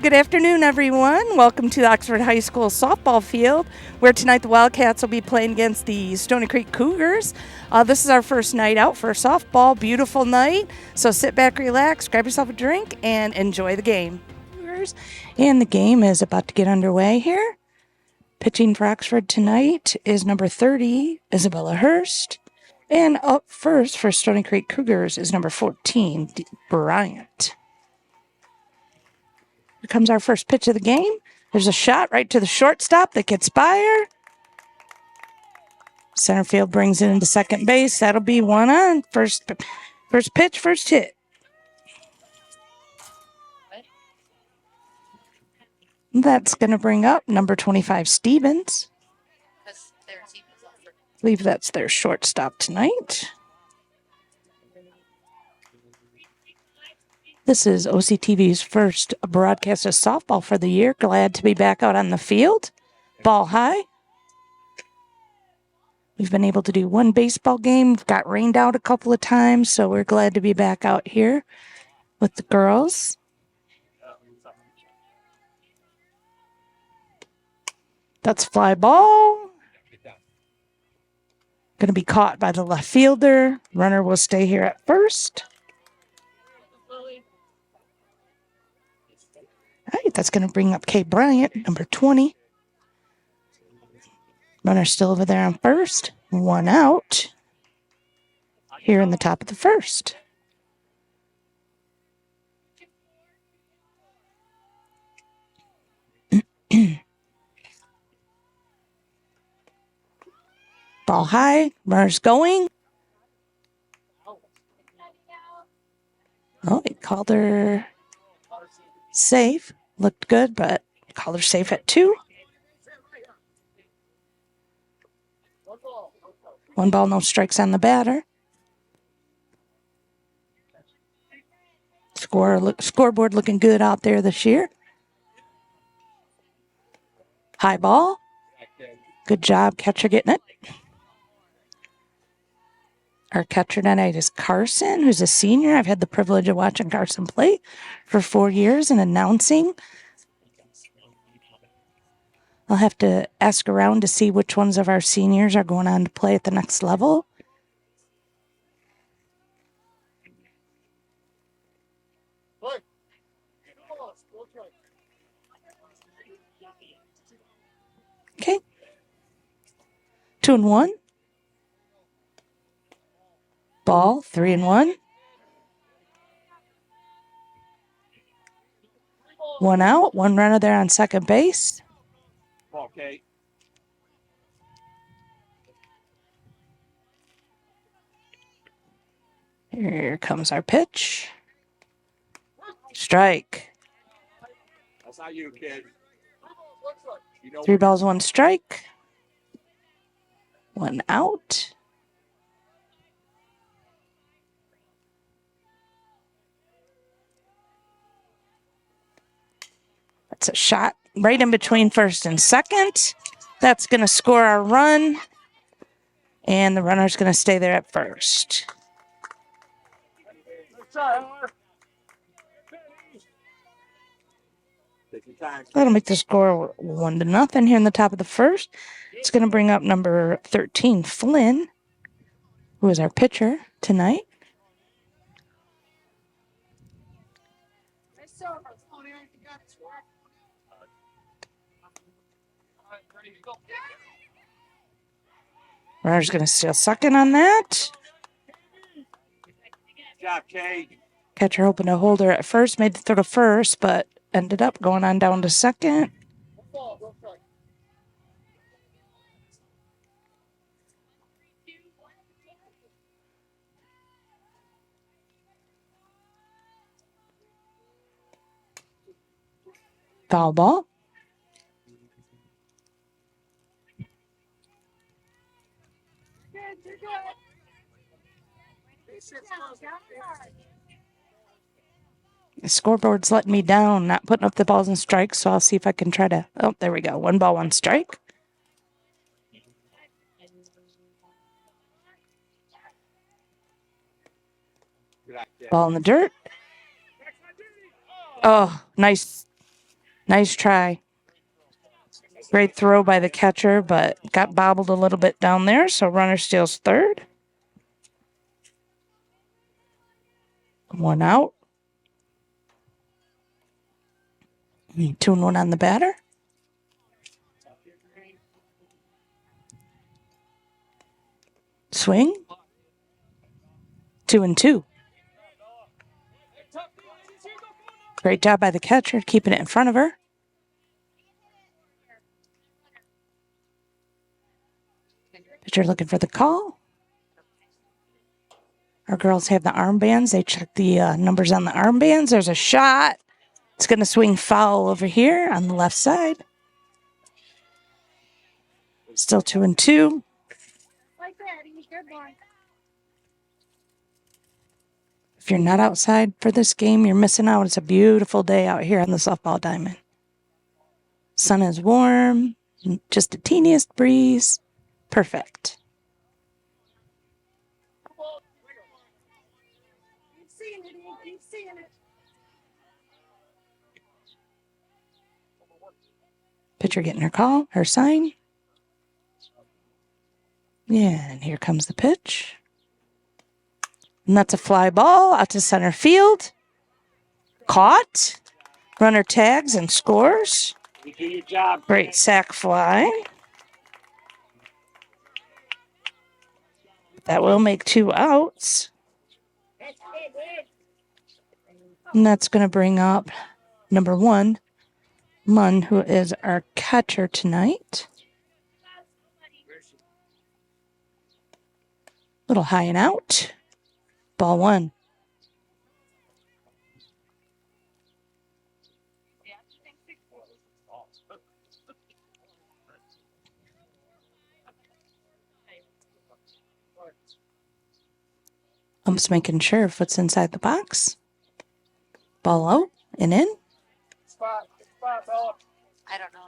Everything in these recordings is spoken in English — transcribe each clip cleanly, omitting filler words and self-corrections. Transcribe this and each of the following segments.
good afternoon, everyone. Welcome to the Oxford High School softball field, where tonight the Wildcats will be playing against the Stony Creek Cougars. This is our first night out for softball. Beautiful night. So sit back, relax, grab yourself a drink, and enjoy the game. And the game is about to get underway here. Pitching for Oxford tonight is number 30, Isabella Hurst. And up first for Stony Creek Cougars is number 14, Bryant. Here comes our first pitch of the game. There's a shot right to the shortstop that gets by. Center field brings it into second base. That'll be one on. First pitch, first hit. That's going to bring up number 25, Stevens. I believe that's their shortstop tonight. This is OCTV's first broadcast of softball for the year. Glad to be back out on the field. Ball high. We've been able to do one baseball game. We've got rained out a couple of times, so we're glad to be back out here with the girls. That's fly ball. Going to be caught by the left fielder. Runner will stay here at first. All right, that's going to bring up Kay Bryant, number 20. Runner still over there on first. One out. Here in the top of the first. Ball high. Runner's going. Oh, he called her safe. Looked good, but called her safe at 2. One ball, no strikes on the batter. Scoreboard looking good out there this year. High ball. Good job, catcher getting it. Our catcher tonight is Carson, who's a senior. I've had the privilege of watching Carson play for 4 years and announcing. I'll have to ask around to see which ones of our seniors are going on to play at the next level. Okay. 2-1. Ball, 3-1. One out, one runner there on second base. Okay. Here comes our pitch. Strike. That's not you, kid. 3 balls, 1 strike. 1 out. That's a shot right in between first and second. That's going to score our run. And the runner's going to stay there at first. That'll make the score 1-0 here in the top of the first. It's going to bring up number 13, Flynn, who is our pitcher tonight. Runner's going to steal second on that. Good job, Kay. Catcher hoping to hold her at first, made the throw to first, but ended up going on down to second. Foul ball. The scoreboard's letting me down, not putting up the balls and strikes, so I'll see if I can try to... Oh, there we go. 1 ball, 1 strike. Ball in the dirt. Oh, nice Nice try. Great throw by the catcher, but got bobbled a little bit down there, so runner steals third. 1 out. 2-1 on the batter. Swing. 2-2. Great job by the catcher, keeping it in front of her. Pitcher looking for the call. Our girls have the armbands. They check the numbers on the armbands. There's a shot. It's going to swing foul over here on the left side. Still 2-2. If you're not outside for this game, you're missing out. It's a beautiful day out here on the softball diamond. Sun is warm, just the teeniest breeze. Perfect. Pitcher getting her call, her sign. Yeah, and here comes the pitch. And that's a fly ball out to center field. Caught. Runner tags and scores. You do your job. Great sac fly. That will make 2 outs. And that's going to bring up number 1, Munn, who is our catcher tonight. Little high and out. Ball 1. I'm just making sure if it's inside the box. Ball out and in. I don't know.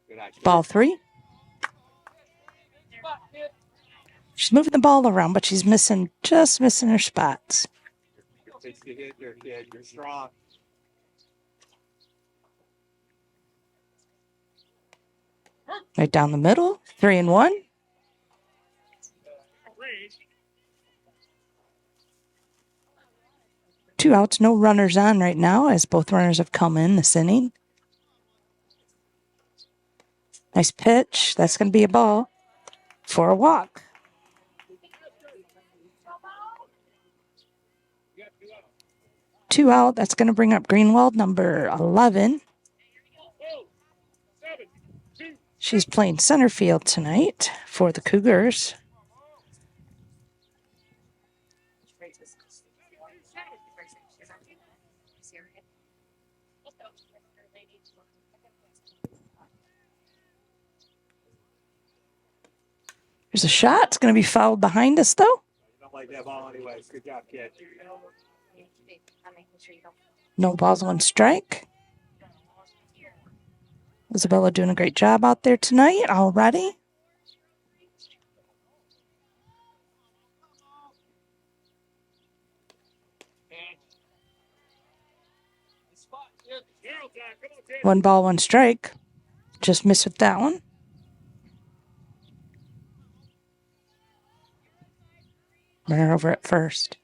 Good eye, kid. Ball 3. She's moving the ball around, but she's just missing her spots. Good pitch to hit there, kid. You're strong. Right down the middle. 3-1. Two outs, no runners on right now, as both runners have come in this inning. Nice pitch. That's going to be a ball for a walk. Two out. That's going to bring up Greenwald, number 11. She's playing center field tonight for the Cougars. There's a shot. It's going to be fouled behind us, though. You don't like that ball anyways. Good job, kid. No balls, 1 strike. Isabella doing a great job out there tonight already. One ball, 1 strike. Just missed with that one. Runner over at first.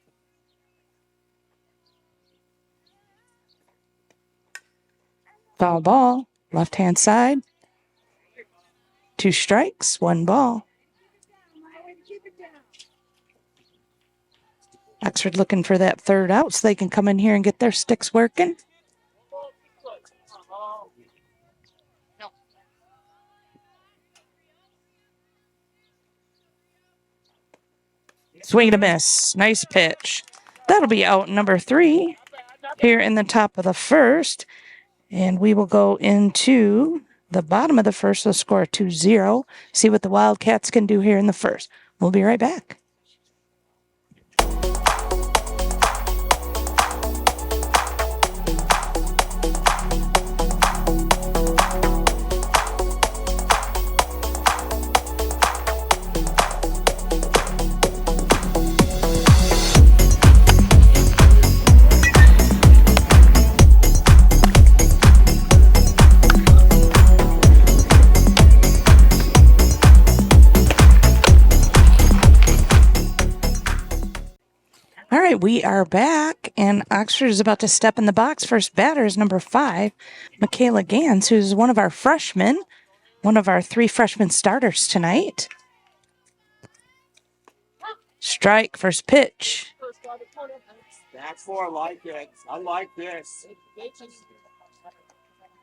Foul ball, left-hand side. 2 strikes, 1 ball. Oxford looking for that 3rd out so they can come in here and get their sticks working. Swing and a miss. Nice pitch. That'll be out number 3 here in the top of the first. And we will go into the bottom of the first. We'll score 2-0. See what the Wildcats can do here in the first. We'll be right back. we are back, and Oxford is about to step in the box. First batter is number 5, Michaela Gans, who's one of our freshmen, one of our 3 freshman starters tonight. Strike, first pitch. That's 4, I like it. I like this.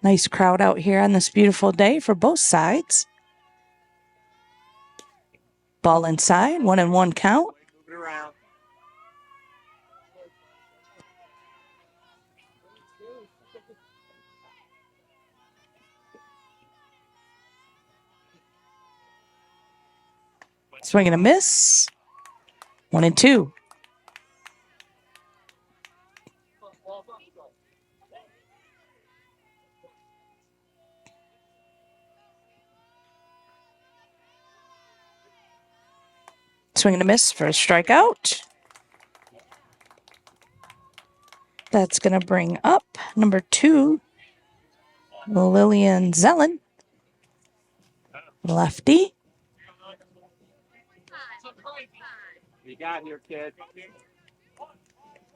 Nice crowd out here on this beautiful day for both sides. Ball inside, 1-1 count. Move it around. Swing and a miss. 1-2. Swing and a miss for a strikeout. That's going to bring up number 2, Lillian Zellen. Lefty. You got here, kid.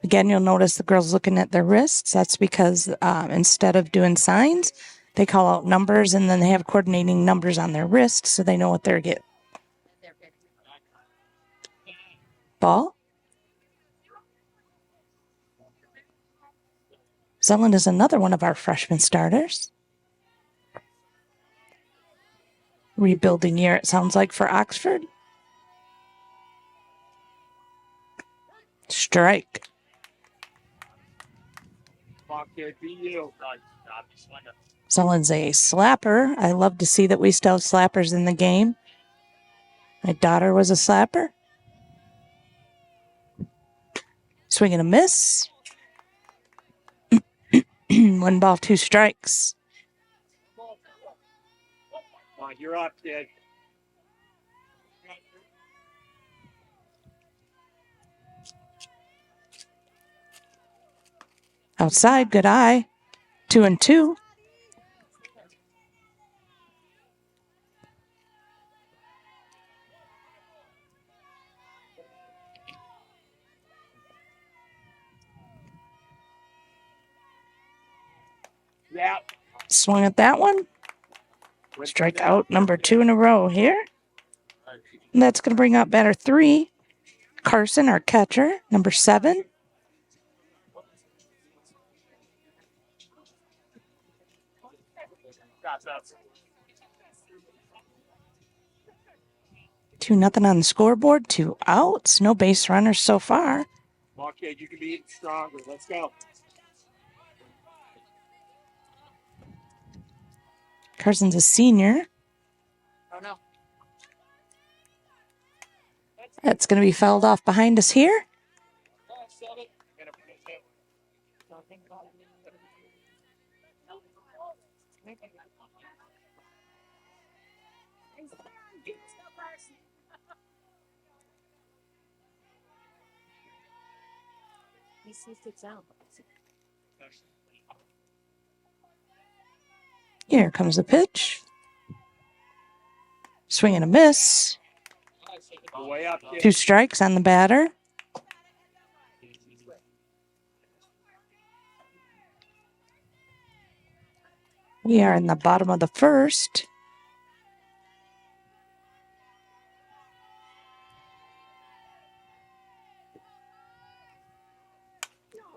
Again, you'll notice the girls looking at their wrists. That's because instead of doing signs, they call out numbers, and then they have coordinating numbers on their wrists so they know what they're getting. Ball. Zellen is another one of our freshman starters. Rebuilding year, it sounds like, for Oxford. Strike. Come on, kid, be you. Zellen's a slapper. I love to see that we still have slappers in the game. My daughter was a slapper. Swing and a miss. 1 ball, 2 strikes. Come on, you're up, kid. Outside, good eye. 2-2. Yeah. Swung at that one. Strike out number 2 in a row here. And that's going to bring up batter 3, Carson, our catcher, number 7. Two nothing on the scoreboard. 2 outs. No base runners so far. Come on, kid, you can be stronger. Let's go. Carson's a senior. Oh, no. That's going to be fouled off behind us here. Here comes the pitch. Swing and a miss. Way up, kid. 2 strikes on the batter. We are in the bottom of the first.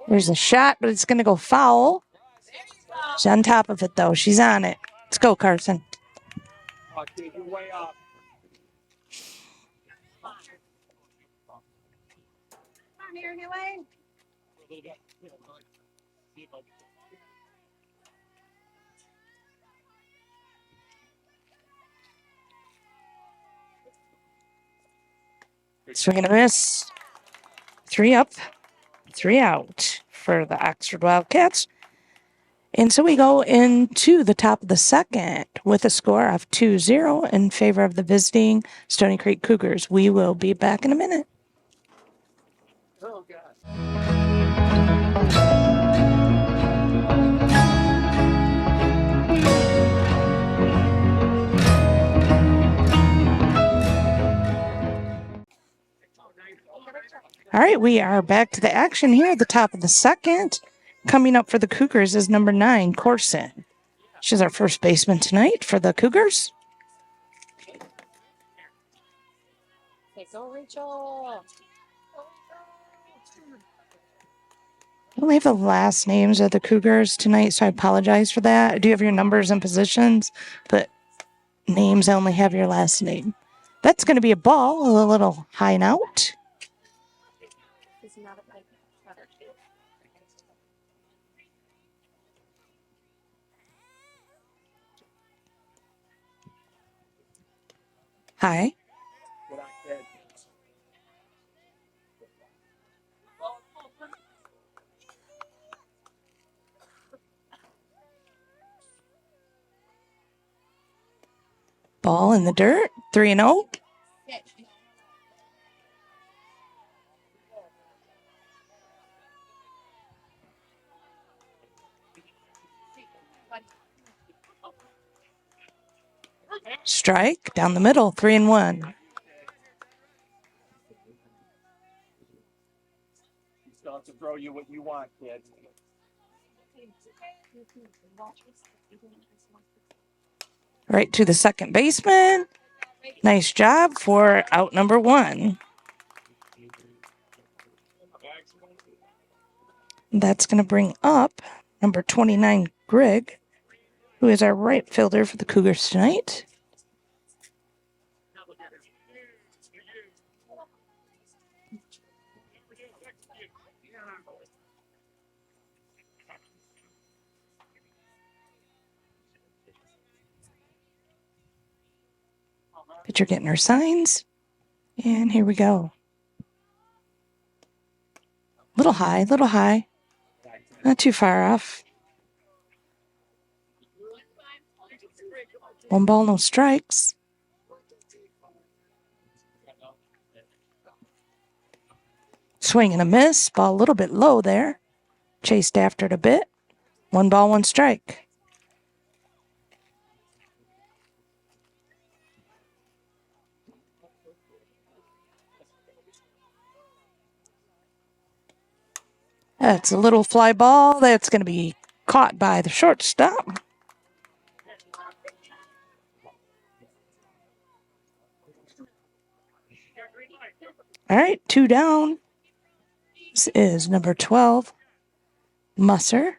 There's a shot, but it's going to go foul. She's on top of it, though. She's on it. Let's go, Carson. Come on, kid, you're way up. Swing and a miss. 3 up, 3 out for the Oxford Wildcats. And so we go into the top of the second with a score of 2-0 in favor of the visiting Stony Creek Cougars. We will be back in a minute. Oh, God. All right. right, we are back to the action here at the top of the second. Coming up for the Cougars is number 9, Corson. She's our first baseman tonight for the Cougars. Okay, go, Rachel. I don't have the last names of the Cougars tonight, so I apologize for that. I do have your numbers and positions, but names I only have your last name. That's going to be a ball, a little high and out. High. Ball in the dirt, 3-0. Strike down the middle, 3-1. You still have to throw you what you want, kid. Right to the second baseman. Nice job for out number 1. That's going to bring up number 29, Greg, who is our right fielder for the Cougars tonight. Pitcher getting her signs. And here we go. Little high, little high. Not too far off. 1 ball, no strikes. Swing and a miss. Ball a little bit low there. Chased after it a bit. 1 ball, 1 strike. That's a little fly ball. That's going to be caught by the shortstop. All right, 2 down. This is number 12, Musser.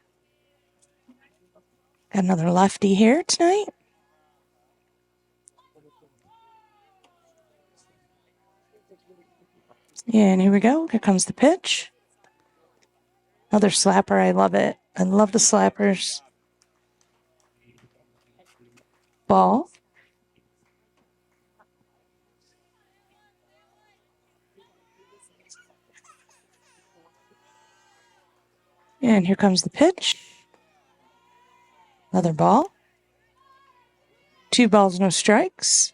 Got another lefty here tonight. And here we go. Here comes the pitch. Another slapper. I love it. I love the slappers. Ball. And here comes the pitch. Another ball. 2 balls, no strikes.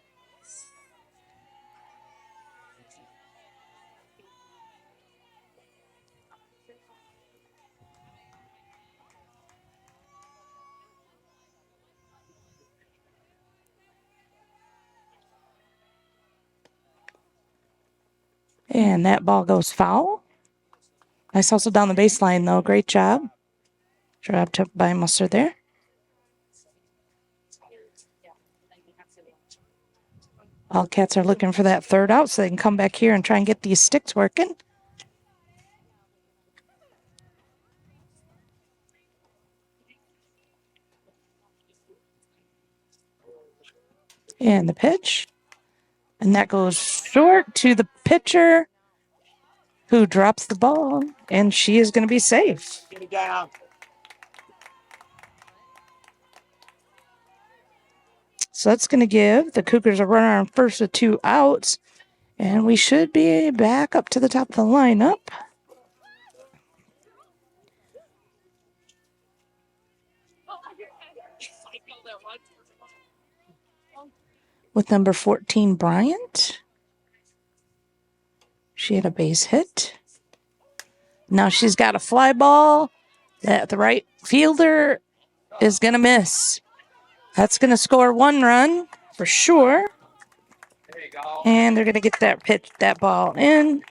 And that ball goes foul. Nice hustle down the baseline, though. Great job. Job took by Musser there. Wildcats are looking for that 3rd out so they can come back here and try and get these sticks working. And the pitch. And that goes short to the pitcher, who drops the ball, and she is going to be safe. Get it down. So that's going to give the Cougars a runner on first with 2 outs, and we should be back up to the top of the lineup. With number 14, Bryant. She had a base hit. Now she's got a fly ball that the right fielder is going to miss. That's going to score 1 run for sure. There you go. And they're going to get that ball in.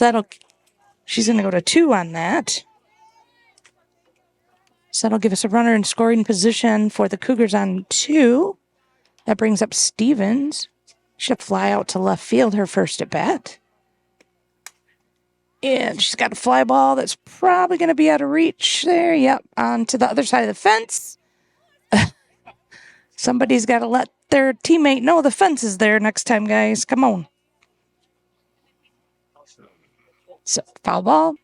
So she's going to go to 2 on that. So that'll give us a runner in scoring position for the Cougars on 2. That brings up Stevens. She'll fly out to left field, her first at bat. And she's got a fly ball that's probably going to be out of reach there. Yep, on to the other side of the fence. Somebody's got to let their teammate know the fence is there next time, guys. Come on. So, foul ball.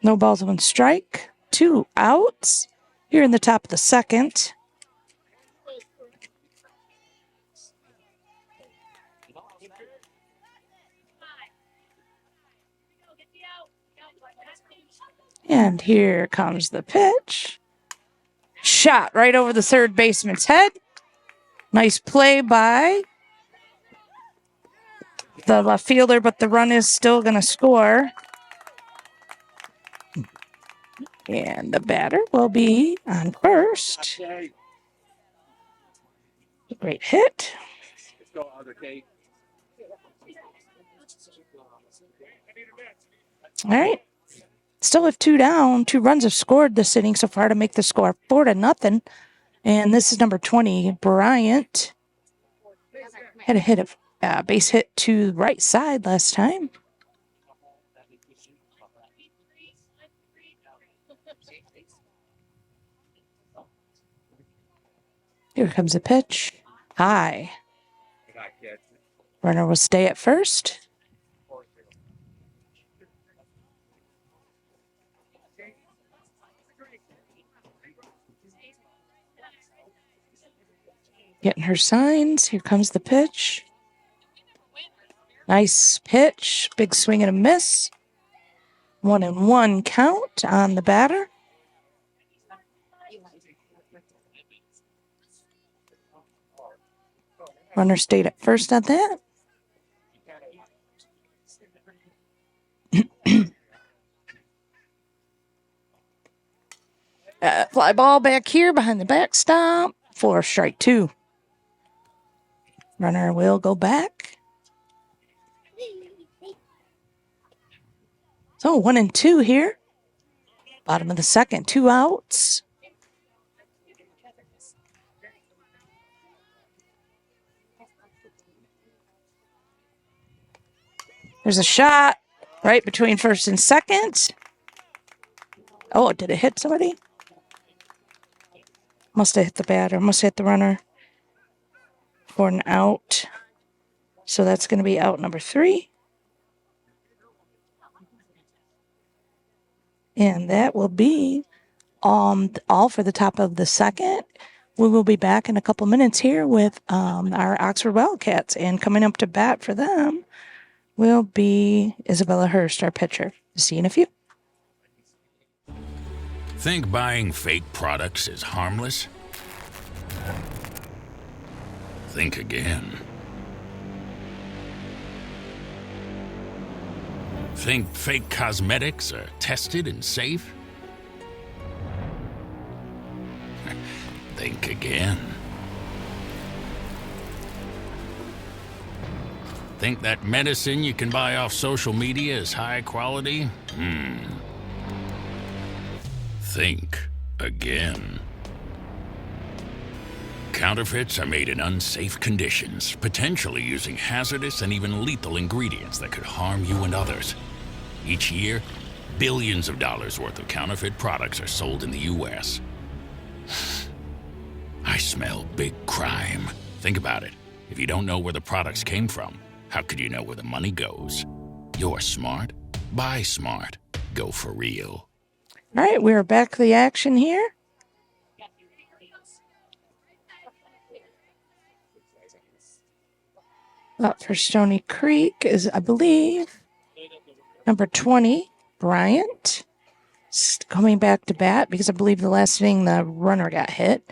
No balls, 1 strike. 2 outs. Here in the top of the second. And here comes the pitch. Shot right over the third baseman's head. Nice play by the left fielder, but the run is still going to score. And the batter will be on first. Great hit. All right. Still have 2 down. 2 runs have scored this inning so far to make the score 4-0. And this is number 20, Bryant. Had a hit of base hit to the right side last time. Here comes a pitch. High. Runner will stay at first. Getting her signs. Here comes the pitch. Nice pitch. Big swing and a miss. 1-1 count on the batter. Runner stayed at first on that. Fly ball back here behind the backstop for strike 2. Runner will go back. So 1-2 here. Bottom of the second, 2 outs. There's a shot right between first and second. Oh, did it hit somebody? Must have hit the batter. Must have hit the runner for an out. So that's going to be out number 3. And that will be all for the top of the second. We will be back in a couple minutes here with our Oxford Wildcats. And coming up to bat for them will be Isabella Hurst, our pitcher. See you in a few. Think buying fake products is harmless? Think again. Think fake cosmetics are tested and safe? Think again. Think that medicine you can buy off social media is high quality? Think again. Counterfeits are made in unsafe conditions, potentially using hazardous and even lethal ingredients that could harm you and others. Each year, billions of dollars worth of counterfeit products are sold in the U.S. I smell big crime. Think about it. If you don't know where the products came from, how could you know where the money goes? You're smart. Buy smart. Go for real. All right, we're back to the action here. Up for Stony Creek is, I believe, number 20, Bryant. Coming back to bat because I believe the last inning the runner got hit.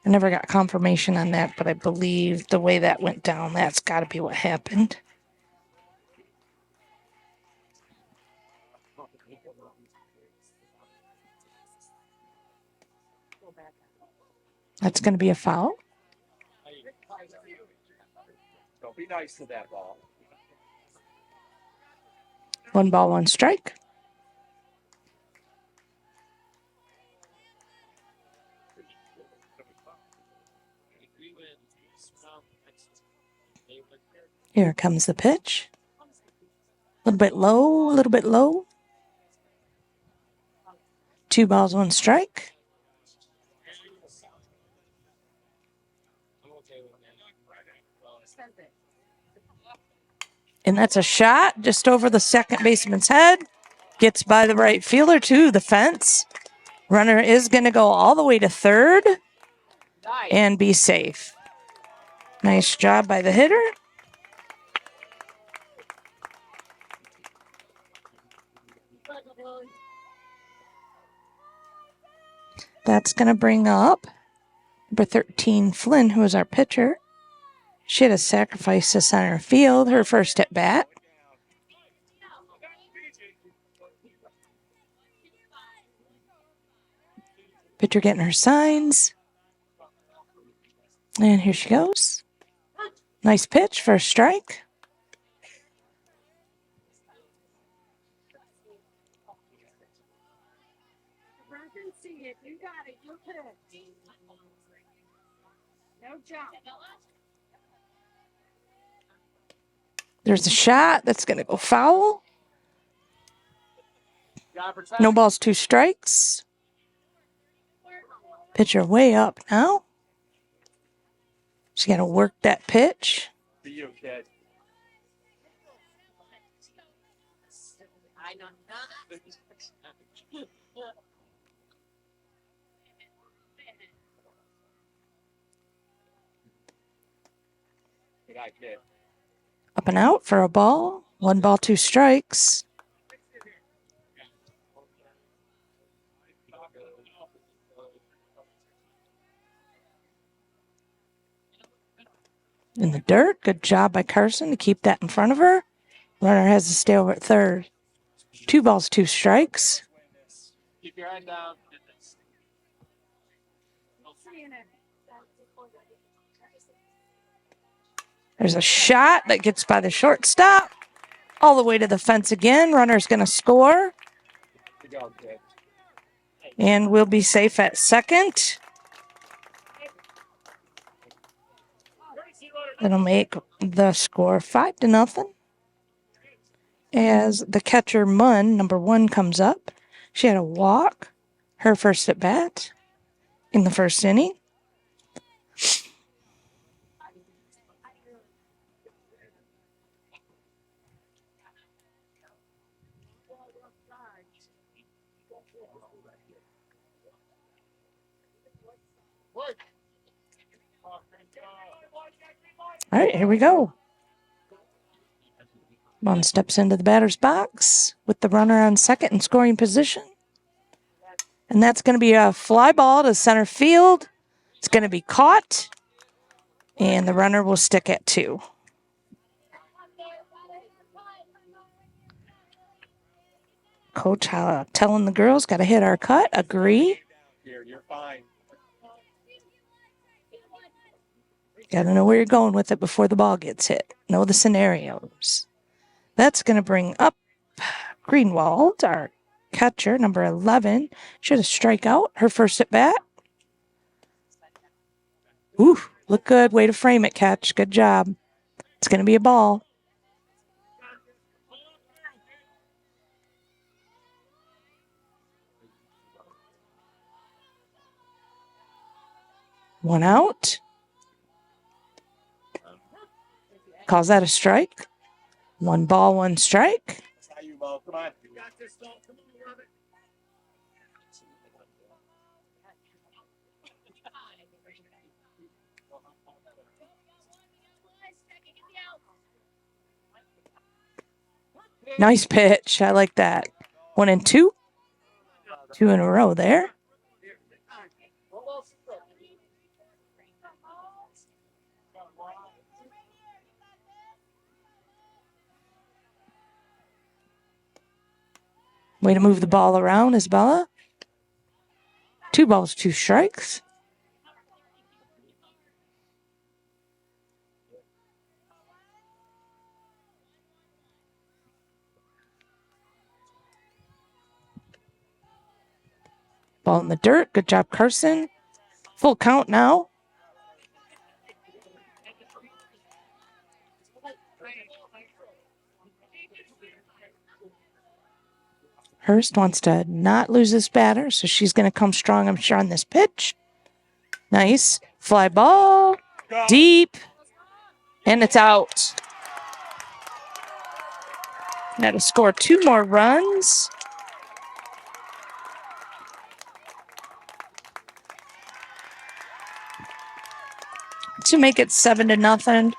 I never got confirmation on that, but I believe the way that went down, that's got to be what happened. That's going to be a foul. So be nice to that ball. 1 ball, 1 strike. Here comes the pitch. A little bit low, a little bit low. 2 balls, 1 strike. And that's a shot just over the second baseman's head. Gets by the right fielder to the fence. Runner is going to go all the way to third and be safe. Nice job by the hitter. That's going to bring up number 13, Flynn, who is our pitcher. She had a sacrifice to center field, her first at bat. Pitcher getting her signs. And here she goes. Nice pitch for a strike. There's a shot that's going to go foul. No balls, 2 strikes. Pitcher way up now. She's got to work that pitch. For you, kid. Good eye, kid. Up and out for a ball. 1 ball, 2 strikes. In the dirt. Good job by Carson to keep that in front of her. Runner has to stay over at third. 2 balls, 2 strikes. Keep your head down. There's a shot that gets by the shortstop. All the way to the fence again. Runner's going to score. Good job, kid. And we'll be safe at second. That'll make the score 5-0. As the catcher, Munn, number 1, comes up. She had a walk, her first at bat in the first inning. All right, here we go. Munn steps into the batter's box with the runner on second in scoring position. And that's going to be a fly ball to center field. It's going to be caught. And the runner will stick at 2. Coach telling the girls, got to hit our cut. Agree. You're fine. Got to know where you're going with it before the ball gets hit. Know the scenarios. That's going to bring up Greenwald, our catcher, number 11. Should have strike out her first at bat. Ooh, look good. Way to frame it, catch. Good job. It's going to be a ball. One out. Calls that a strike. 1 ball, 1 strike. That's how you ball. Come on. You got this, Come on, Robert. Nice pitch. I like that. 1 and 2. 2 in a row there. Way to move the ball around, Isabella. 2 balls, 2 strikes. Ball in the dirt. Good job, Carson. Full count now. Hurst wants to not lose this batter, so she's going to come strong, I'm sure, on this pitch. Nice. Fly ball. Deep. And it's out. Now to score 2 more runs. To make it 7-0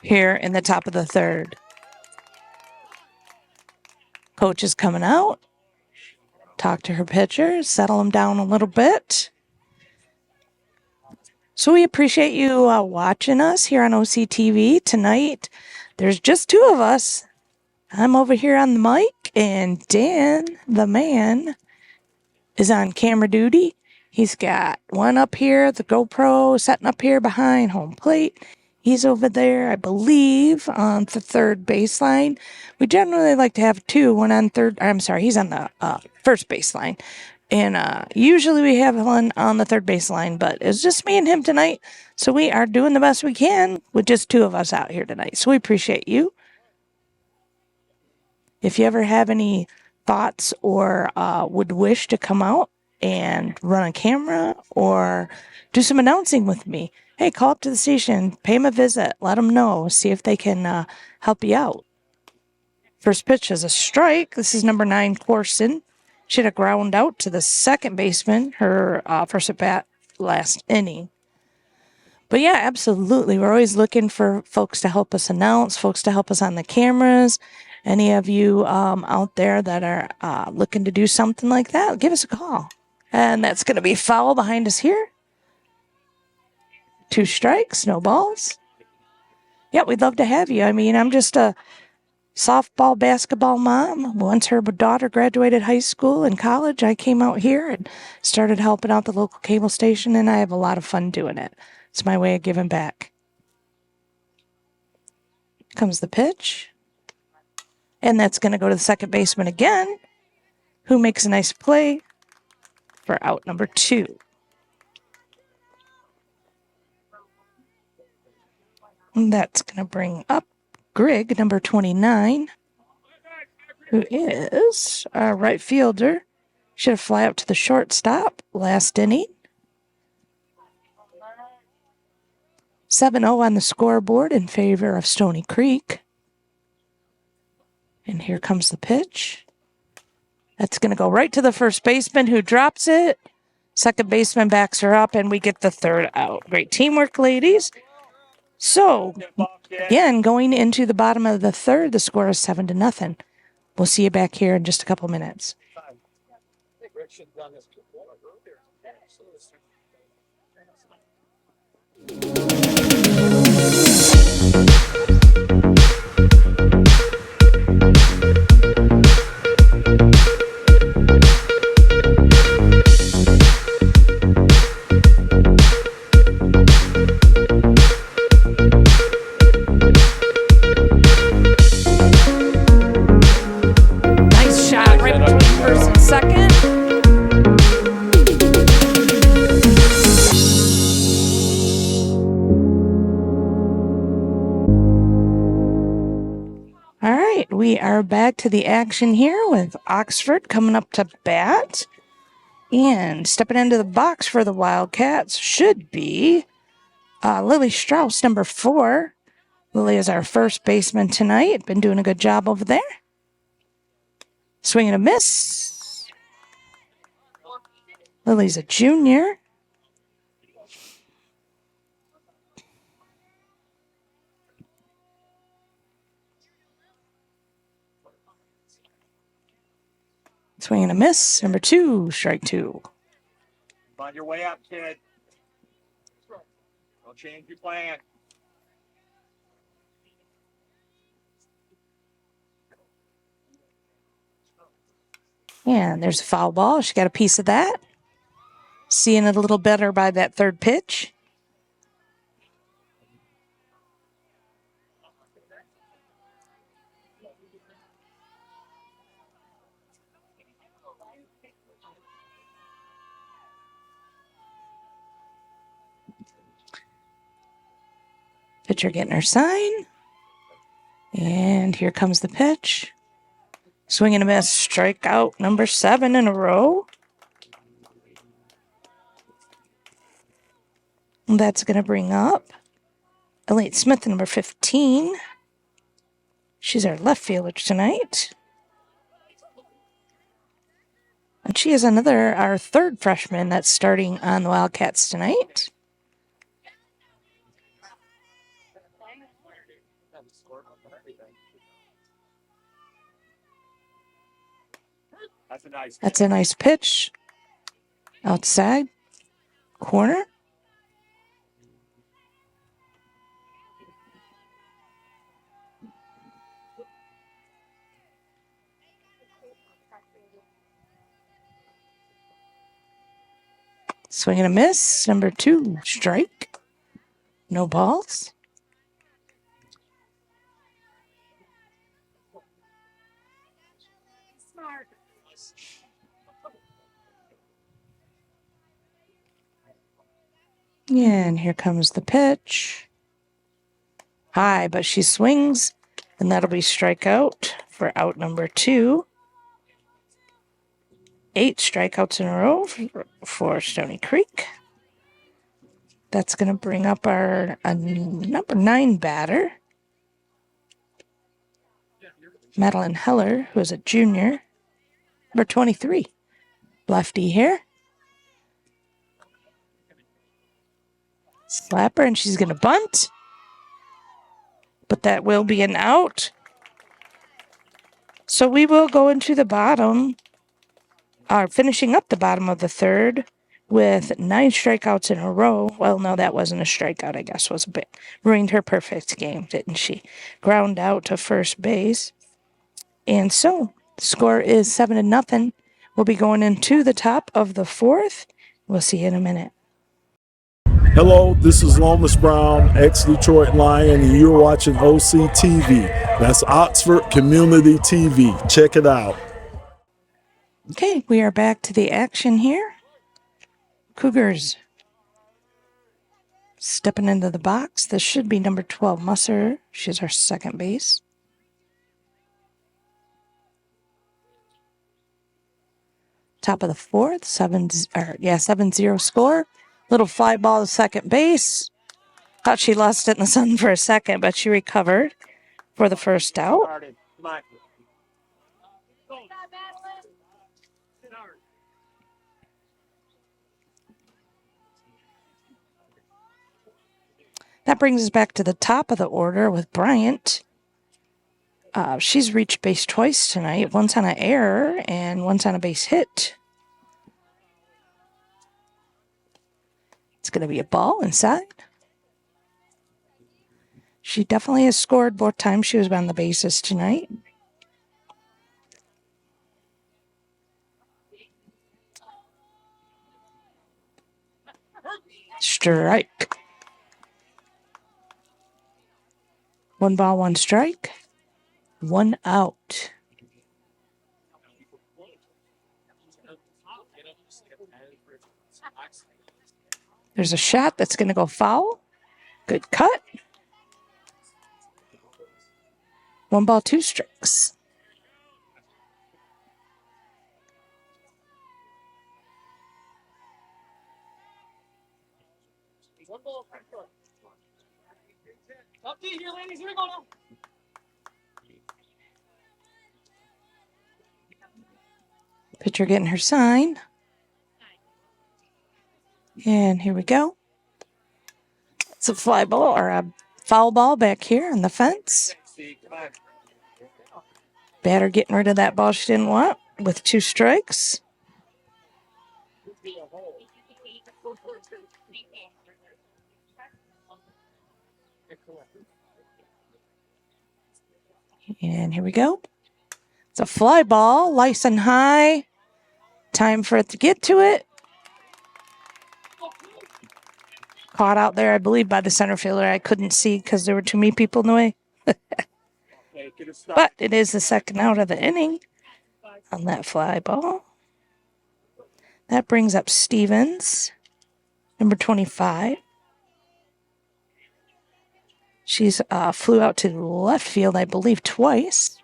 here in the top of the third. Coach is coming out. Talk to her pitcher, settle him down a little bit. So we appreciate you watching us here on OCTV tonight. There's just 2 of us. I'm over here on the mic, and Dan, the man, is on camera duty. He's got one up here, the GoPro, setting up here behind home plate. He's over there, I believe, on the third baseline. We generally like to have 2, one on third. I'm sorry, he's on the first baseline. And usually we have one on the third baseline, but it's just me and him tonight. So we are doing the best we can with just 2 of us out here tonight. So we appreciate you. If you ever have any thoughts or would wish to come out and run a camera or do some announcing with me, hey, call up to the station, pay them a visit, let them know, see if they can help you out. First pitch is a strike. This is number 9, Corson. She had a ground out to the second baseman, her first at bat last inning. But yeah, absolutely. We're always looking for folks to help us announce, folks to help us on the cameras. Any of you out there that are looking to do something like that, give us a call. And that's going to be foul behind us here. 2 strikes, no balls. Yeah, we'd love to have you. I mean, I'm just a softball, basketball mom. Once her daughter graduated high school and college, I came out here and started helping out the local cable station, and I have a lot of fun doing it. It's my way of giving back. Comes the pitch. And that's going to go to the second baseman again, who makes a nice play for out number 2. And that's going to bring up Grigg, number 29, who is our right fielder. Should have fly out to the shortstop last inning. 7-0 on the scoreboard in favor of Stony Creek. And here comes the pitch. That's going to go right to the first baseman, who drops it. Second baseman backs her up, and we get the third out. Great teamwork, ladies. So, again, going into the bottom of the third, the score is 7-0. We'll see you back here in just a couple minutes. Nice shot right between first and second. All right, we are back to the action here with Oxford coming up to bat. And stepping into the box for the Wildcats should be Lily Strauss, number 4. Lily is our first baseman tonight. Been doing a good job over there. Swing and a miss. Lily's a junior. Swing and a miss. Number 2, strike 2. Find your way up, kid. Don't change your plan. And there's a foul ball. She got a piece of that. Seeing it a little better by that third pitch. Pitcher getting her sign. And here comes the pitch. Swing and a miss. Strikeout number 7 in a row. And that's going to bring up Elaine Smith, number 15. She's our left fielder tonight. And she is our third freshman that's starting on the Wildcats tonight. That's a nice pitch. Outside. Corner. Swing and a miss. Number 2, strike. No balls. And here comes the pitch. High, but she swings, and that'll be strikeout for out number 2. 8 strikeouts in a row for Stony Creek. That's going to bring up our number 9 batter, Madeline Heller, who is a junior. Number 23, lefty here. Slapper, and she's going to bunt. But that will be an out. So we will go into the bottom, finishing up the bottom of the third with 9 strikeouts in a row. Well, no, that wasn't a strikeout, I guess. Was a bit. Ruined her perfect game, didn't she? Ground out to first base. And so the score is 7-0. We'll be going into the top of the 4th. We'll see you in a minute. Hello, this is Lomas Brown, ex-Detroit Lion, and you're watching OC TV. That's Oxford Community TV. Check it out. Okay, we are back to the action here. Cougars stepping into the box. This should be number 12, Musser. She's our second base. Top of the 4th, 7-0 score. Little fly ball to second base. Thought she lost it in the sun for a second, but she recovered for the first out. That brings us back to the top of the order with Bryant. She's reached base twice tonight. Once on an error and once on a base hit. It's going to be a ball inside. She definitely has scored both times she was on the bases tonight. Strike. 1 ball, 1 strike. 1 out. There's a shot that's going to go foul. Good cut. 1 ball, 2 strikes. Up D here, ladies. Here we go now. Pitcher getting her sign. And here we go. It's a fly ball or a foul ball back here on the fence. Batter getting rid of that ball she didn't want with 2 strikes. And here we go. It's a fly ball, nice and high. Time for it to get to it. Caught out there, I believe, by the center fielder. I couldn't see because there were too many people in the way. But it is the second out of the inning on that fly ball. That brings up Stevens, number 25. She's flew out to left field, I believe, twice.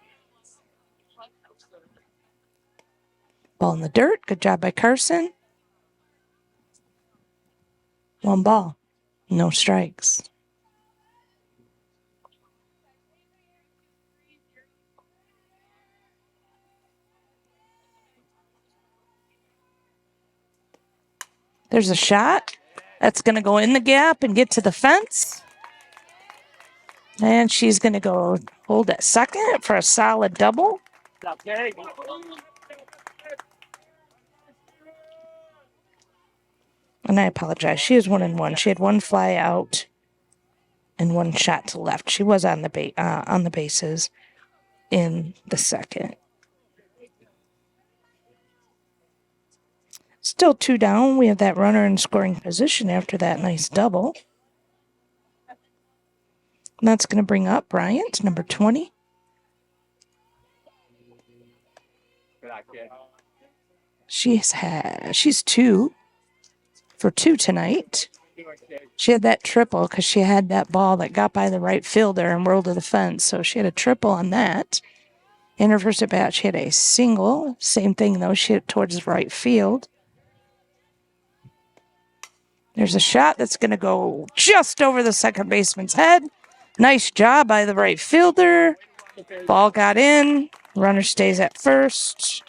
Ball in the dirt. Good job by Carson. 1 ball. No strikes. There's a shot. That's going to go in the gap and get to the fence. And she's going to go hold at second for a solid double. Okay. And I apologize. She is 1-1. She had 1 fly out and 1 shot to left. She was on the bases in the second. Still 2 down. We have that runner in scoring position after that nice double. And that's going to bring up Bryant, number 20. She's 2 for 2 tonight. She had that triple because she had that ball that got by the right fielder and rolled to the fence. So she had a triple on that. In her first at bat, she had a single. Same thing, though. She hit it towards the right field. There's a shot that's going to go just over the second baseman's head. Nice job by the right fielder. Ball got in. Runner stays at first.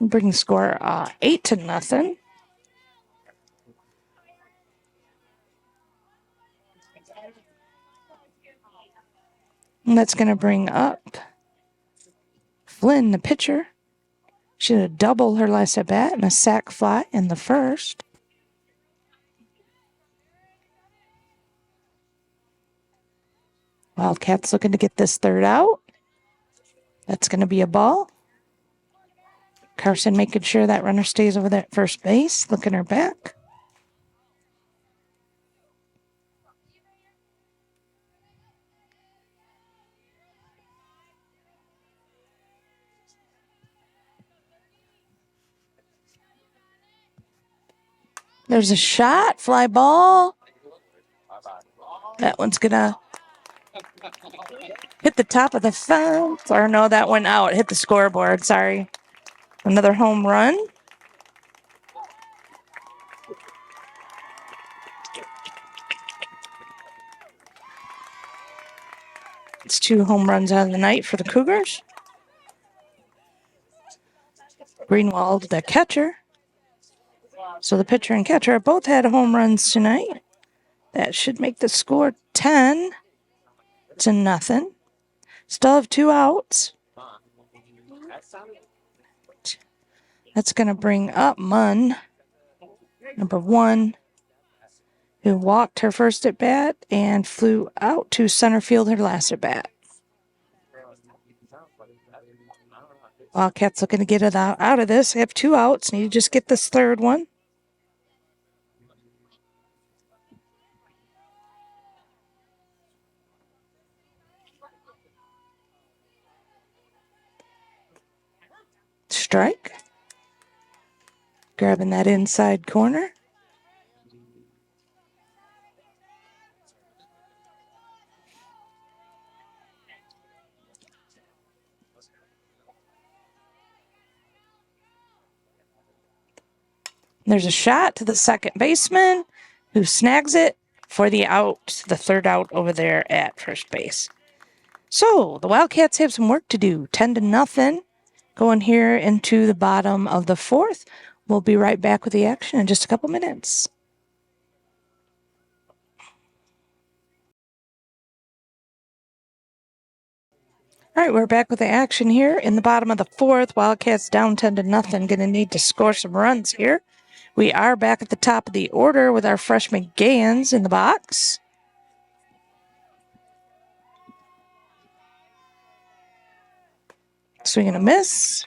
Bring the score 8-0. And that's going to bring up Flynn, the pitcher. She had a double her last at bat and a sac fly in the first. Wildcats looking to get this third out. That's going to be a ball. Carson making sure that runner stays over there at first base, looking her back. There's a shot, fly ball. That one's going to hit the top of the fence. Or no, that went out. Hit the scoreboard, sorry. Another home run. It's 2 home runs out of the night for the Cougars. Greenwald, the catcher. So the pitcher and catcher both had home runs tonight. That should make the score 10-0. Still have 2 outs. That's going to bring up Munn, number 1, who walked her first at bat and flew out to center field her last at bat. Wildcats looking to get it out of this. They have 2 outs. Need to just get this third one. Strike. Grabbing that inside corner. There's a shot to the second baseman who snags it for the out, the third out over there at first base. So the Wildcats have some work to do. 10-0 going here into the bottom of the 4th. We'll be right back with the action in just a couple minutes. All right, we're back with the action here in the bottom of the 4th. Wildcats down 10-0. Going to need to score some runs here. We are back at the top of the order with our freshman Gans in the box. Swing and a miss.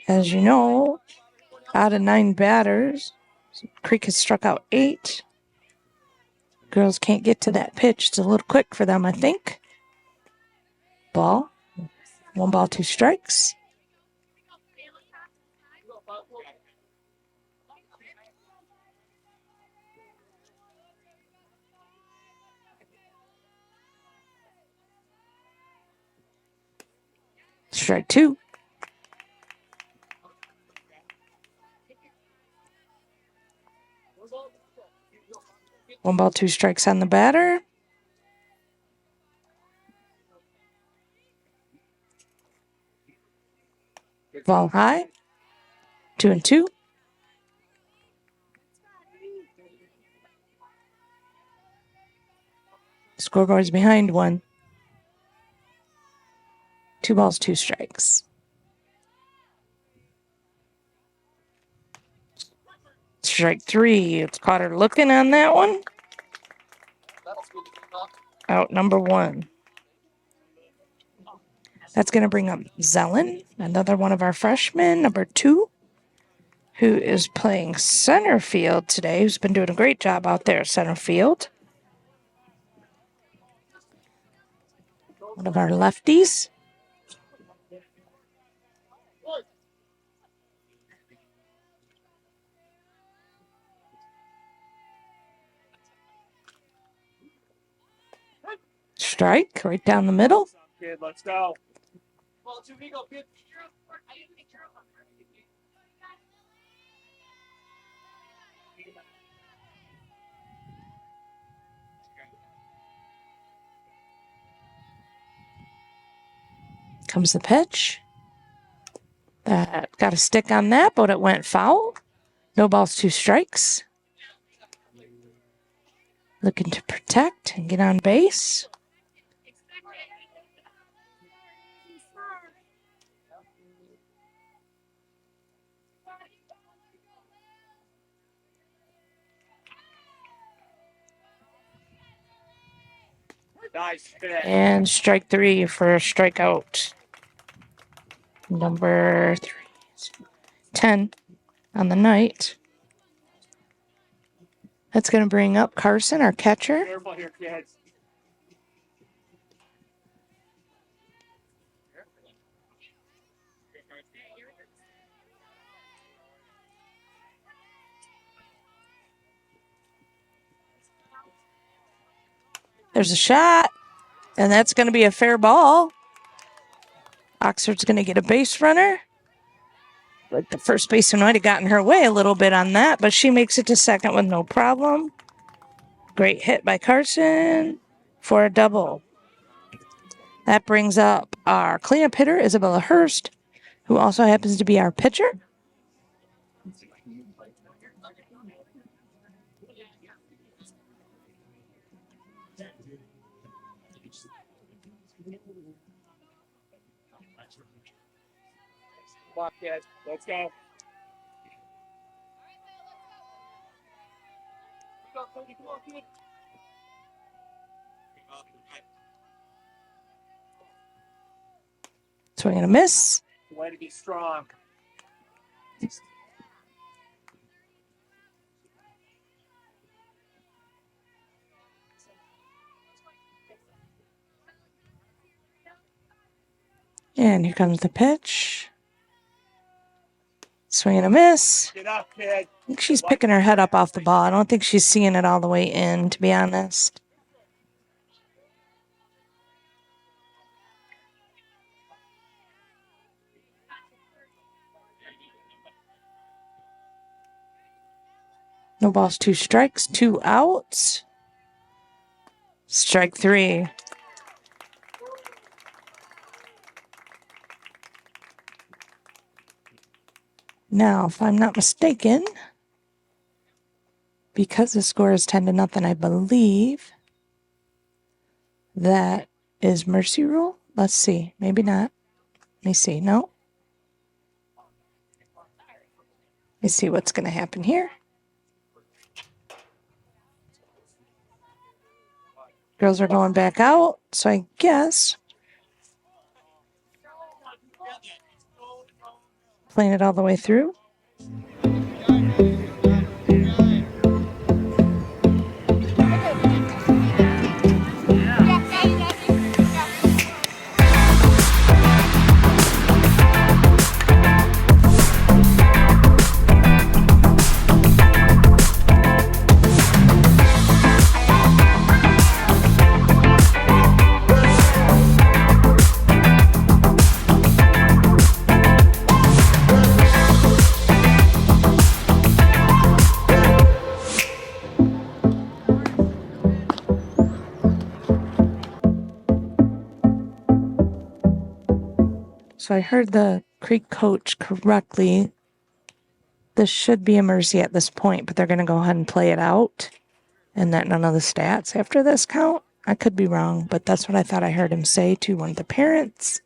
As you know, out of 9 batters, Creek has struck out 8. Girls can't get to that pitch. It's a little quick for them, I think. Ball. 1 ball, 2 strikes. Strike 2. One ball, 2 strikes on the batter. Ball high. 2-2. Scoreboard's behind 1. 2 balls, 2 strikes. Strike 3. It's caught her looking on that one. Out number 1. That's going to bring up Zelen, another one of our freshmen, number 2, who is playing center field today, who's been doing a great job out there at center field. One of our lefties. Strike right down the middle. Kid, let's go. Comes the pitch. That got a stick on that, but it went foul. No balls, 2 strikes. Looking to protect and get on base. Nice pitch. And strike 3 for a strikeout. Number 10 on the night. That's going to bring up Carson, our catcher. Careful here, kids. There's a shot, and that's going to be a fair ball. Oxford's going to get a base runner. Like the first baseman might have gotten her way a little bit on that, but she makes it to second with no problem. Great hit by Carson for a double. That brings up our cleanup hitter, Isabella Hurst, who also happens to be our pitcher. Come on, kid. Let's go. Swing and a miss. Way to be strong. And here comes the pitch. Swing and a miss. Get up, kid. I think she's picking her head up off the ball. I don't think she's seeing it all the way in, to be honest. No balls, 2 strikes, 2 outs. Strike 3. Now, if I'm not mistaken, because the score is 10-0, I believe that is mercy rule. Let's see. Maybe not. Let me see. No. Let me see what's going to happen here. Girls are going back out, so I guess playing it all the way through. So I heard the Creek coach correctly. This should be a mercy at this point, but they're going to go ahead and play it out. And that none of the stats after this count. I could be wrong, but that's what I thought I heard him say to one of the parents.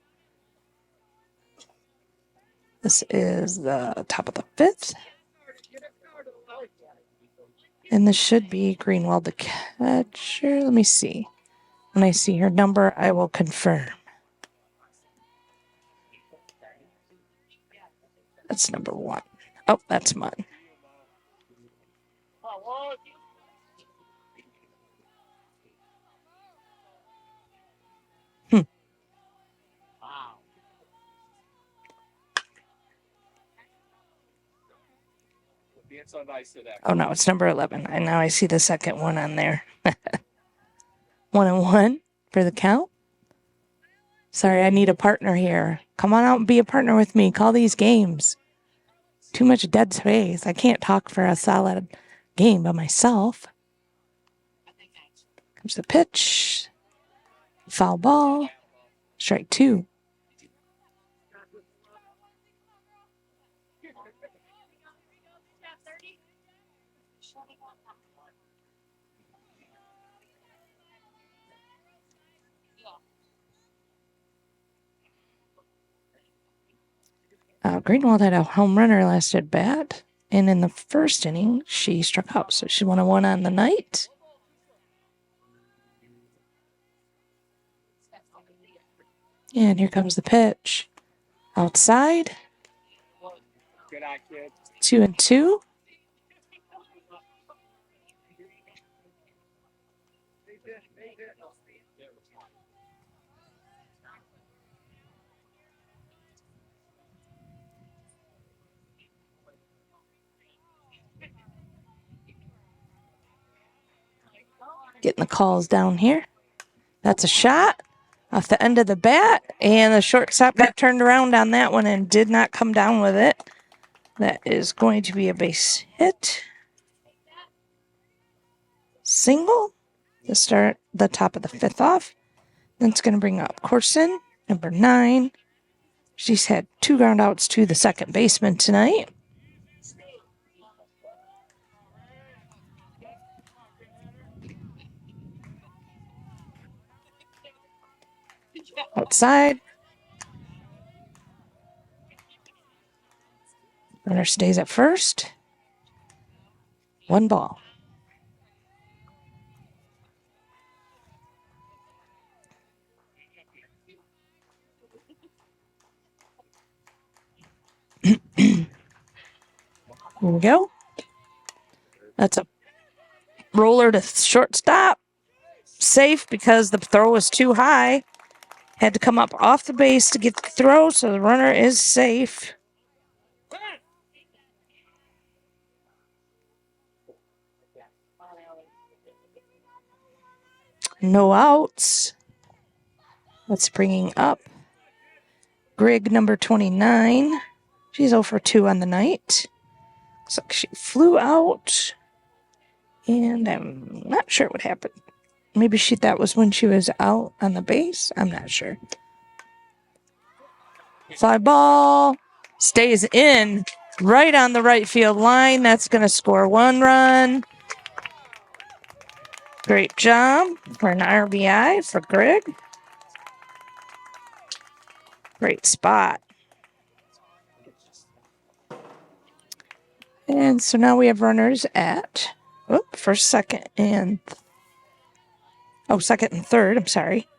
This is the top of the 5th. And this should be Greenwald the catcher. Let me see. When I see her number, I will confirm. That's number 1. Oh, that's mine. So nice to that. Oh, no, it's number 11. And now I see the second one on there. 1-1 for the count. Sorry, I need a partner here. Come on out and be a partner with me. Call these games. Too much dead space. I can't talk for a solid game by myself. Comes the pitch. Foul ball. Strike 2. Greenwald had a home runner last at bat, and in the first inning, she struck out, so she won a 1 on the night. And here comes the pitch. Outside. 2-2. Getting the calls down here. That's a shot off the end of the bat, and the shortstop got turned around on that one and did not come down with it. That is going to be a base hit. Single to start the top of the 5th off. Then it's going to bring up Corson, number 9. She's had 2 ground outs to the second baseman tonight. Outside. Runner stays at first. 1 ball. Here we go. That's a roller to shortstop. Safe because the throw was too high. Had to come up off the base to get the throw, so the runner is safe. No outs. That's bringing up Grigg, number 29. She's 0 for 2 on the night. Looks like she flew out, and I'm not sure what happened. Maybe that was when she was out on the base. I'm not sure. Fly ball stays in right on the right field line. That's going to score 1 run. Great job for an RBI for Grigg. Great spot. And so now we have runners at first, second, and second and third. I'm sorry.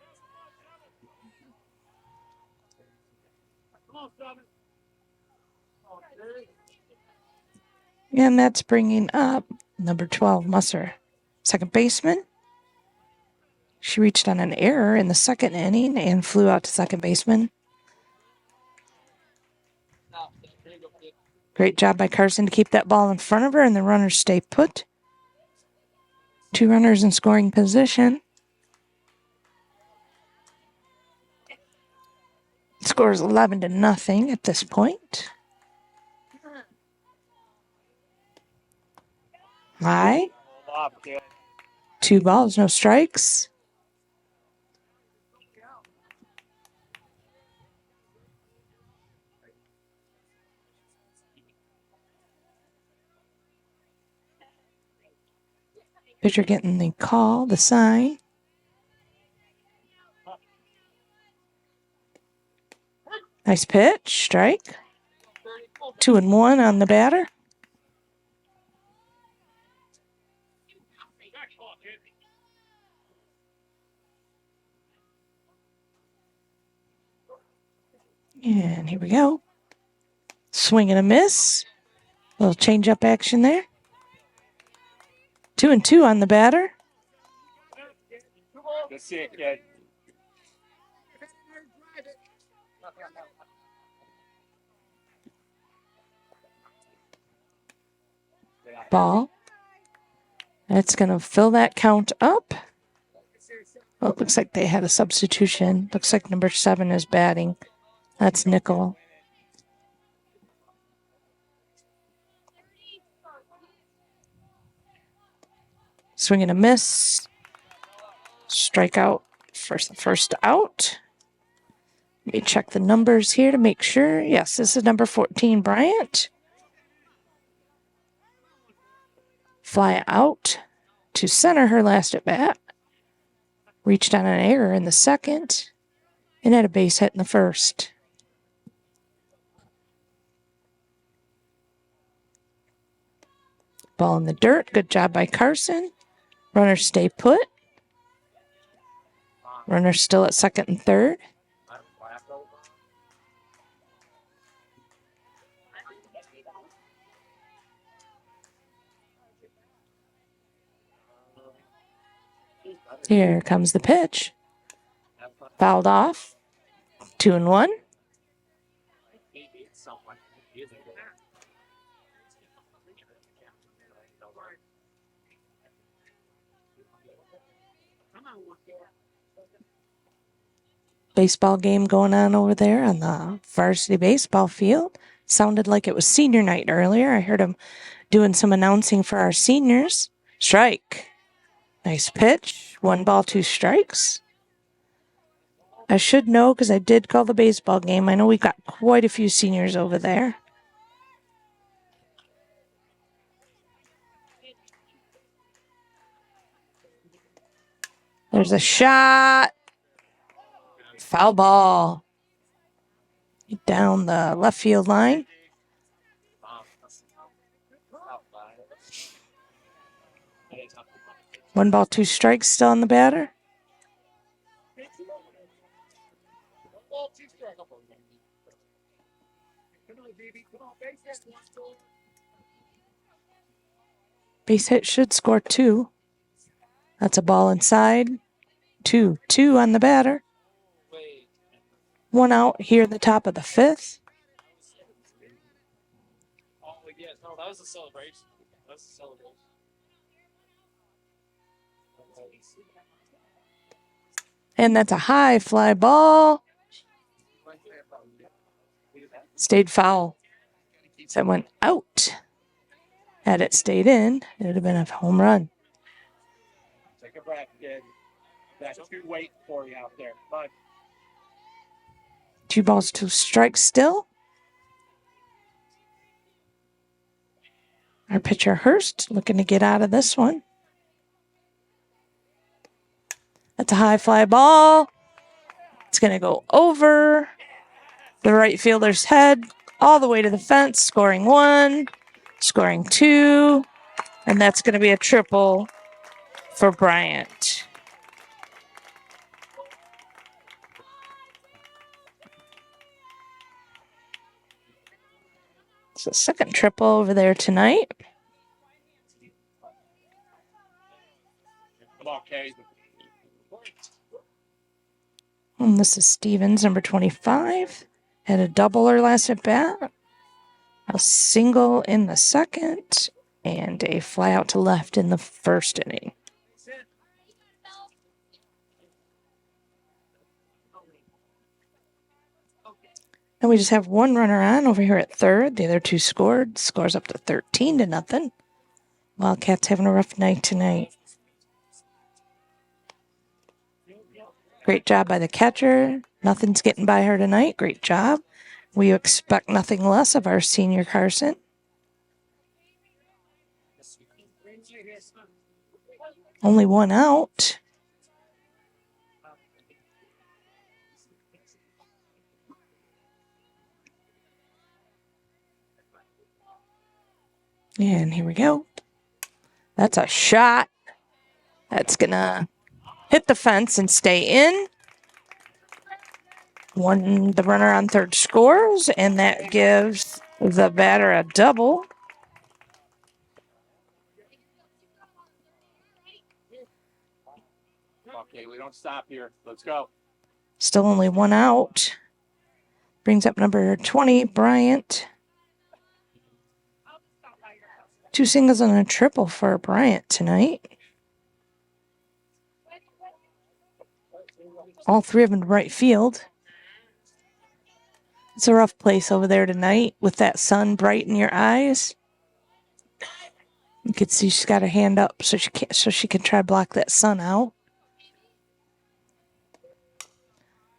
And that's bringing up number 12, Musser, second baseman. She reached on an error in the second inning and flew out to second baseman. Great job by Carson to keep that ball in front of her, and the runners stay put. 2 runners in scoring position. Score is 11-0 at this point. High. 2 balls, no strikes. Pitcher getting the call, the sign. Nice pitch, strike. 2-1 on the batter. And here we go. Swing and a miss. Little change-up action there. 2-2 on the batter. That's it, kid. Ball. That's going to fill that count up. Well, it looks like they had a substitution. Looks like number 7 is batting. That's Nickel. Swing and a miss. Strikeout for the first out. Let me check the numbers here to make sure. Yes, this is number 14, Bryant. Fly out to center her last at bat. Reached on an error in the second. And had a base hit in the first. Ball in the dirt. Good job by Carson. Runners stay put. Runners still at second and third. Here comes the pitch. Fouled off. 2-1. Baseball game going on over there on the varsity baseball field. Sounded like it was senior night earlier. I heard them doing some announcing for our seniors. Strike. Nice pitch. 1 ball, 2 strikes. I should know because I did call the baseball game. I know we got quite a few seniors over there. There's a shot. Foul ball. Down the left field line. One ball, 2 strikes still on the batter. Base hit should score 2. That's a ball inside. 2-2 on the batter. 1 out here at the top of the 5th. Oh, yeah, no, that was a celebration. That's a celebration. And that's a high fly ball. Stayed foul. So it went out. Had it stayed in, it would have been a home run. Take a breath, kid. That's too waiting for you out there. But 2 balls, 2 strikes still. Our pitcher Hurst looking to get out of this one. That's a high fly ball. It's going to go over the right fielder's head all the way to the fence, scoring 1, scoring 2, and that's going to be a triple for Bryant. It's the second triple over there tonight. come on, Kay. And this is Stevens, number 25. Had a doubler last at bat. A single in the second. And a fly out to left in the first inning. And we just have 1 runner on over here at third. The other 2 scored. Scores up to 13-0. Wildcats having a rough night tonight. Great job by the catcher. Nothing's getting by her tonight. Great job. We expect nothing less of our senior Carson. Only one out. And here we go. That's a shot. That's going to hit the fence and stay in. The runner on third scores, and that gives the batter a double. Okay, we don't stop here. Let's go. Still only one out. Brings up number 20, Bryant. 2 singles and a triple for Bryant tonight. All 3 of them to right field. It's a rough place over there tonight with that sun bright in your eyes. You can see she's got her hand up so she can try to block that sun out.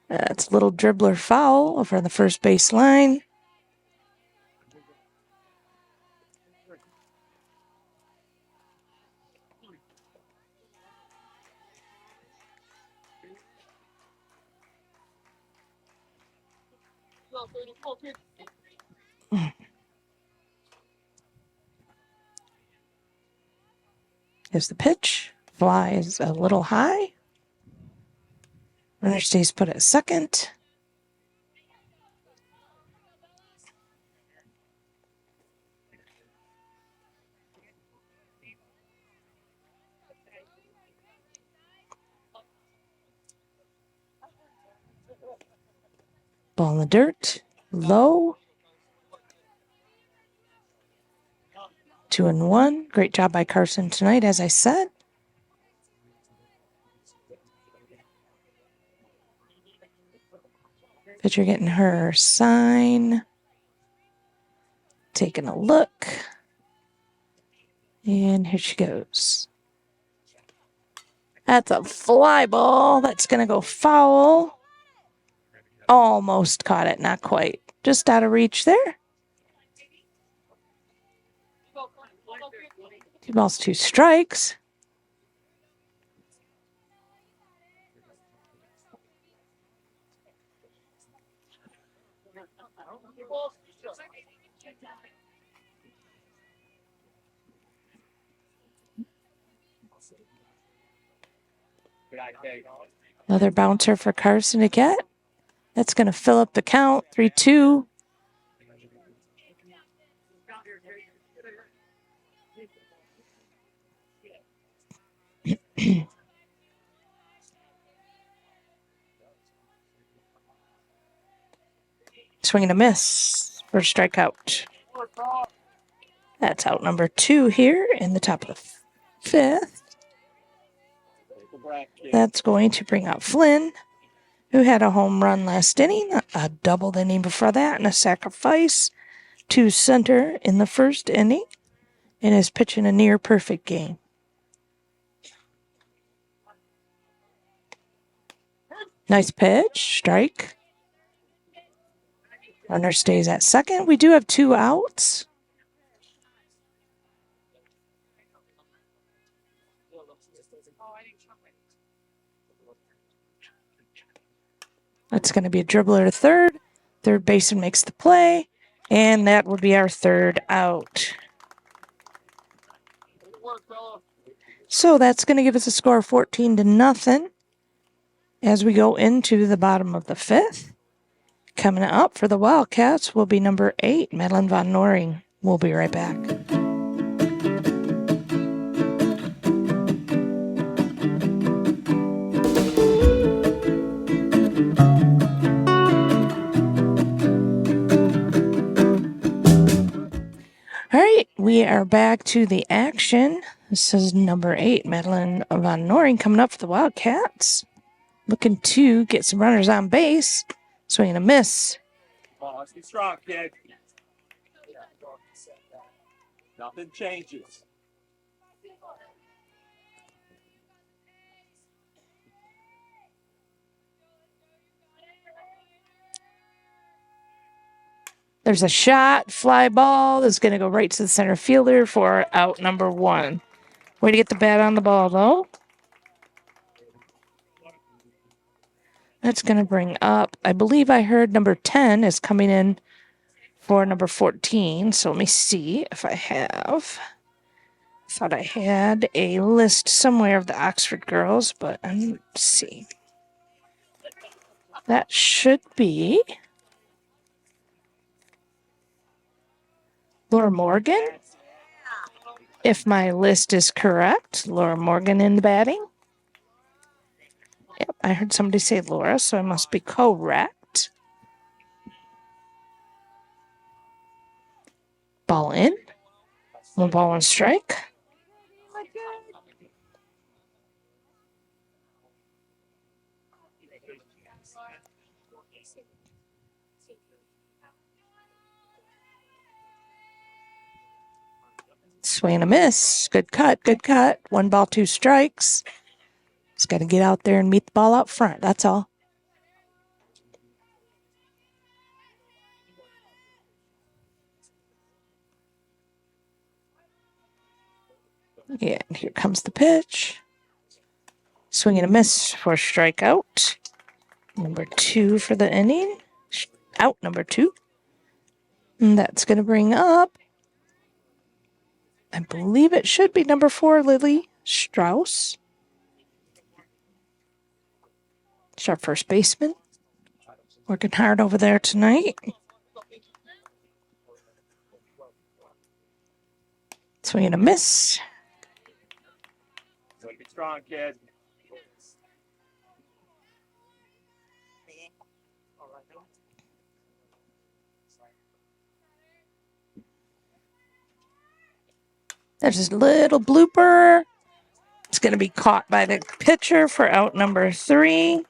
That's a little dribbler foul over on the first base line. Here's the pitch. Flies a little high. Runner stays put at second. Ball in the dirt. Low. 2-1. Great job by Carson tonight, as I said. Pitcher getting her sign. Taking a look. And here she goes. That's a fly ball. That's going to go foul. Almost caught it. Not quite. Just out of reach there. 2 balls, 2 strikes. Another bouncer for Carson to get. That's going to fill up the count. 3-2. Swing and a miss for a strikeout. That's out number 2 here in the top of the 5th. That's going to bring out Flynn, who had a home run last inning, a double the inning before that, and a sacrifice to center in the first inning, and is pitching a near-perfect game. Nice pitch, strike. Runner stays at second. We do have 2 outs. That's going to be a dribbler to third. Third baseman makes the play, and that would be our 3rd out. So that's going to give us a score of 14-0 as we go into the bottom of the 5th. Coming up for the Wildcats will be number 8, Madeline Von Noring. We'll be right back. All right, we are back to the action. This is number 8, Madeline Von Noring, coming up for the Wildcats. Looking to get some runners on base. Swing and a miss. Oh, let's be strong, kid. Nothing changes. There's a shot, fly ball that's going to go right to the center fielder for out number 1. Way to get the bat on the ball, though. That's going to bring up, I believe I heard number 10 is coming in for number 14. So let me see if I have. I thought I had a list somewhere of the Oxford girls, but I didn't see. That should be Laura Morgan. If my list is correct, Laura Morgan in the batting. Yep, I heard somebody say Laura, so I must be correct. Ball in. One ball, one strike. Swing and a miss. Good cut, good cut. 1 ball, 2 strikes. Just got to get out there and meet the ball out front. That's all. Yeah, and here comes the pitch. Swing and a miss for a strikeout. Number 2 for the inning. Out number 2. And that's going to bring up, I believe it should be number 4, Lily Strauss. She's our first baseman. Working hard over there tonight. Swing and a miss. Be strong, kid. There's a little blooper. It's going to be caught by the pitcher for out number 3.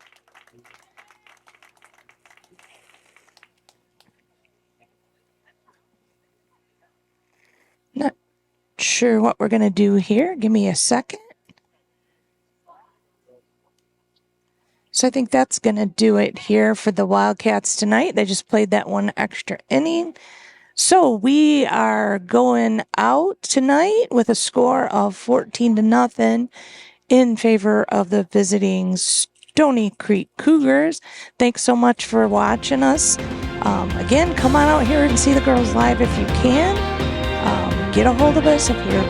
Not sure what we're going to do here. Give me a second. So I think that's going to do it here for the Wildcats tonight. They just played that 1 extra inning. So we are going out tonight with a score of 14-0 in favor of the visiting Stony Creek Cougars. Thanks so much for watching us. Again, come on out here and see the girls live if you can. Get a hold of us if you're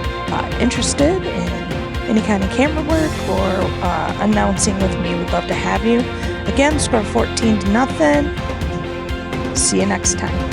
interested in any kind of camera work or announcing with me. We'd love to have you. Again, score 14-0. See you next time.